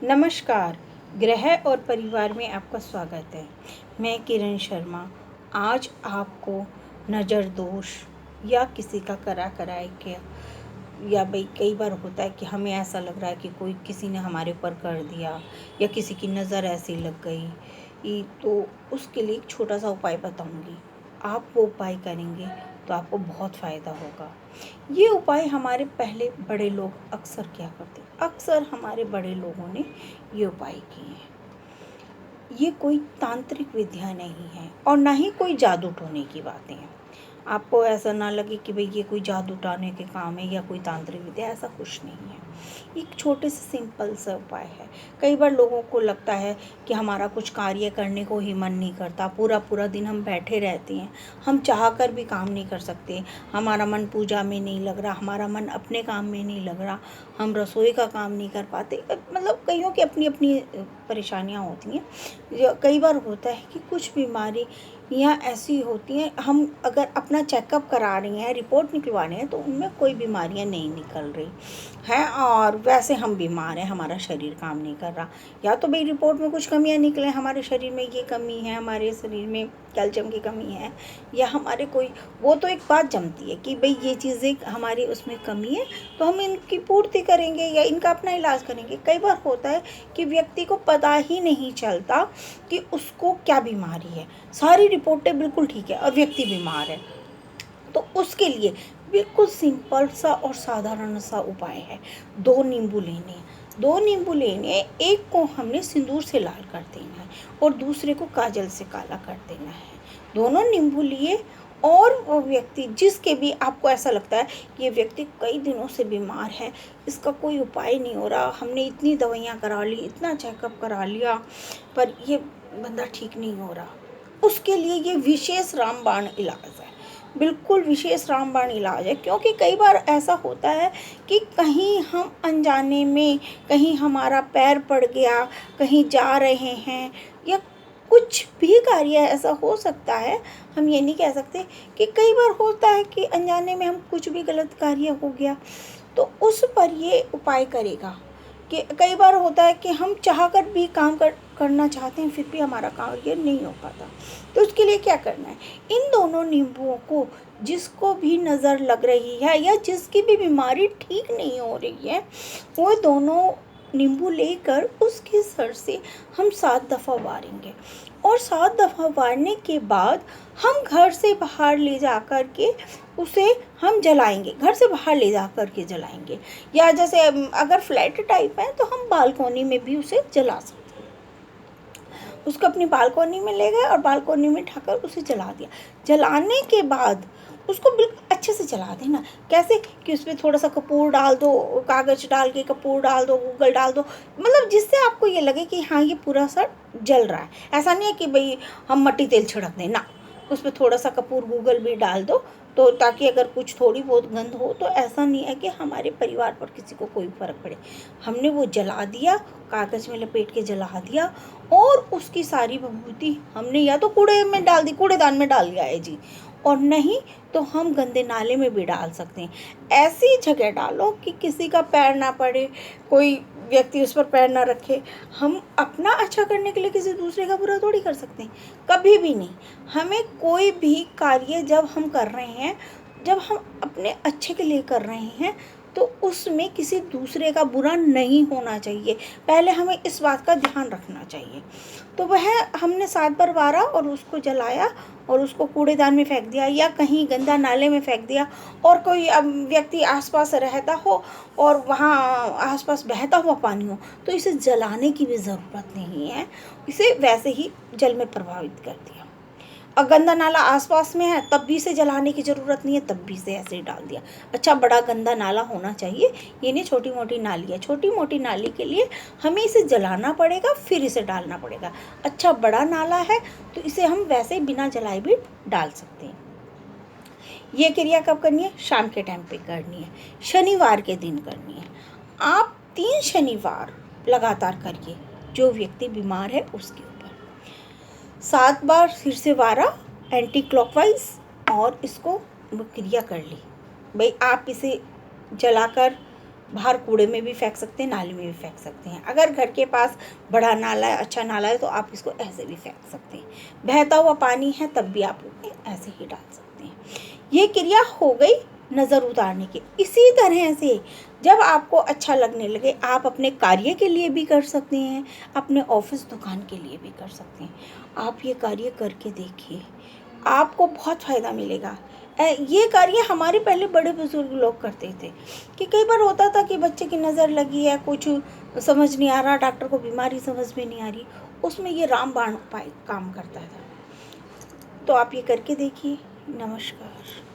नमस्कार। गृह और परिवार में आपका स्वागत है। मैं किरण शर्मा आज आपको नज़र दोष या किसी का करा कराए के या भाई कई बार होता है कि हमें ऐसा लग रहा है कि कोई किसी ने हमारे ऊपर कर दिया या किसी की नज़र ऐसी लग गई तो उसके लिए एक छोटा सा उपाय बताऊंगी। आप वो उपाय करेंगे तो आपको बहुत फ़ायदा होगा। ये उपाय हमारे पहले बड़े लोग अक्सर क्या करते, अक्सर हमारे बड़े लोगों ने ये उपाय किए हैं। ये कोई तांत्रिक विद्या नहीं है और ना ही कोई जादू टोने की बातें हैं। आपको ऐसा ना लगे कि भाई ये कोई जादू टोने के काम है या कोई तांत्रिक विद्या, ऐसा कुछ नहीं है। एक छोटे से सिंपल सा उपाय है। कई बार लोगों को लगता है कि हमारा कुछ कार्य करने को ही मन नहीं करता, पूरा पूरा दिन हम बैठे रहते हैं, हम चाह कर भी काम नहीं कर सकते, हमारा मन पूजा में नहीं लग रहा, हमारा मन अपने काम में नहीं लग रहा, हम रसोई का काम नहीं कर पाते। मतलब कईयों की अपनी अपनी परेशानियाँ होती हैं। कई बार होता है कि कुछ बीमारी या ऐसी होती हैं, हम अगर अपना चेकअप करा रही हैं, रिपोर्ट निकलवा रहे हैं तो उनमें कोई बीमारियां नहीं निकल रही हैं और वैसे हम बीमार हैं, हमारा शरीर काम नहीं कर रहा। या तो भाई रिपोर्ट में कुछ कमियां निकले, हमारे शरीर में ये कमी है, हमारे शरीर में कैल्शियम की कमी है, या हमारे कोई वो तो एक बात जमती है कि भाई ये चीज़ें हमारी उसमें कमी है तो हम इनकी पूर्ति करेंगे या इनका अपना इलाज करेंगे। कई बार होता है कि व्यक्ति को पता ही नहीं चलता कि उसको क्या बीमारी है, सारी रिपोर्टें बिल्कुल ठीक है और व्यक्ति बीमार है। तो उसके लिए बिल्कुल सिंपल सा और साधारण सा उपाय है। 2 नींबू लेने, एक को हमने सिंदूर से लाल कर देना है और दूसरे को काजल से काला कर देना है। दोनों नींबू लिए और वो व्यक्ति जिसके भी आपको ऐसा लगता है कि ये व्यक्ति कई दिनों से बीमार है, इसका कोई उपाय नहीं हो रहा, हमने इतनी दवाइयाँ करा ली, इतना चेकअप करा लिया, पर ये बंदा ठीक नहीं हो रहा, उसके लिए ये विशेष रामबाण इलाज है। बिल्कुल विशेष रामबाण इलाज है। क्योंकि कई बार ऐसा होता है कि कहीं हम अनजाने में, कहीं हमारा पैर पड़ गया, कहीं जा रहे हैं या कुछ भी कार्य ऐसा हो सकता है, हम ये नहीं कह सकते कि कई बार होता है कि अनजाने में हम कुछ भी गलत कार्य हो गया तो उस पर ये उपाय करेगा। कि कई बार होता है कि हम चाह कर भी काम करना चाहते हैं फिर भी हमारा कार्य नहीं हो पाता। तो उसके लिए क्या करना है, इन दोनों नींबुओं को जिसको भी नज़र लग रही है या जिसकी भी बीमारी ठीक नहीं हो रही है, वो दोनों नींबू लेकर उसके सर से हम 7 दफ़ा वारेंगे और 7 दफ़ा वारने के बाद हम घर से बाहर ले जा कर के उसे हम जलाएंगे, घर से बाहर ले जा कर के जलाएंगे। या जैसे अगर फ्लैट टाइप है तो हम बालकोनी में भी उसे जला सकते हैं। उसको अपनी बालकोनी में ले गए और बालकोनी में ढाकर उसे जला दिया। जलाने के बाद उसको बिल्कुल अच्छे से जला देना। कैसे कि उसमें थोड़ा सा कपूर डाल दो, कागज़ डाल के कपूर डाल दो, गूगल डाल दो, मतलब जिससे आपको ये लगे कि हाँ ये पूरा सा जल रहा है। ऐसा नहीं है कि भाई हम मट्टी तेल छिड़क दें ना, उसमें थोड़ा सा कपूर गूगल भी डाल दो तो ताकि अगर कुछ थोड़ी बहुत गंध हो तो ऐसा नहीं है कि हमारे परिवार पर किसी को कोई फ़र्क पड़े। हमने वो जला दिया, कागज़ में लपेट के जला दिया और उसकी सारी विभूति हमने या तो कूड़े में डाल दी, कूड़ेदान में डाल दिया है जी, और नहीं तो हम गंदे नाले में भी डाल सकते हैं। ऐसी जगह डालो कि किसी का पैर ना पड़े, कोई व्यक्ति उस पर पैर ना रखे। हम अपना अच्छा करने के लिए किसी दूसरे का बुरा थोड़ी कर सकते हैं, कभी भी नहीं। हमें कोई भी कार्य जब हम कर रहे हैं, जब हम अपने अच्छे के लिए कर रहे हैं तो उसमें किसी दूसरे का बुरा नहीं होना चाहिए। पहले हमें इस बात का ध्यान रखना चाहिए। तो वह हमने 7 बार वारा और उसको जलाया और उसको कूड़ेदान में फेंक दिया या कहीं गंदा नाले में फेंक दिया। और कोई व्यक्ति आसपास रहता हो और वहाँ आसपास बहता हुआ पानी हो तो इसे जलाने की भी ज़रूरत नहीं है, इसे वैसे ही जल में प्रभावित कर दिया। और गंदा नाला आसपास में है तब भी इसे जलाने की ज़रूरत नहीं है, तब भी इसे ऐसे ही डाल दिया। अच्छा बड़ा गंदा नाला होना चाहिए, ये नहीं छोटी मोटी नाली है। छोटी मोटी नाली के लिए हमें इसे जलाना पड़ेगा फिर इसे डालना पड़ेगा। अच्छा बड़ा नाला है तो इसे हम वैसे बिना जलाए भी डाल सकते हैं। ये क्रिया कब करनी है, शाम के टाइम पे करनी है, शनिवार के दिन करनी है। आप 3 शनिवार लगातार करिए, जो व्यक्ति बीमार है उसके ऊपर। 7 बार सिर से वारा एंटी क्लॉकवाइज और इसको क्रिया कर ली। भाई आप इसे जलाकर बाहर कूड़े में भी फेंक सकते हैं, नाली में भी फेंक सकते हैं। अगर घर के पास बड़ा नाला है, अच्छा नाला है, तो आप इसको ऐसे भी फेंक सकते हैं। बहता हुआ पानी है तब भी आप ऐसे ही डाल सकते हैं। ये क्रिया हो गई नज़र उतारने की। इसी तरह से जब आपको अच्छा लगने लगे, आप अपने कार्य के लिए भी कर सकते हैं, अपने ऑफिस दुकान के लिए भी कर सकते हैं। आप ये कार्य करके देखिए, आपको बहुत फ़ायदा मिलेगा। ये कार्य हमारे पहले बड़े बुजुर्ग लोग करते थे कि कई बार होता था कि बच्चे की नज़र लगी है, कुछ समझ नहीं आ रहा, डॉक्टर को बीमारी समझ में नहीं आ रही, उसमें ये रामबाण उपाय काम करता था। तो आप ये करके देखिए। नमस्कार।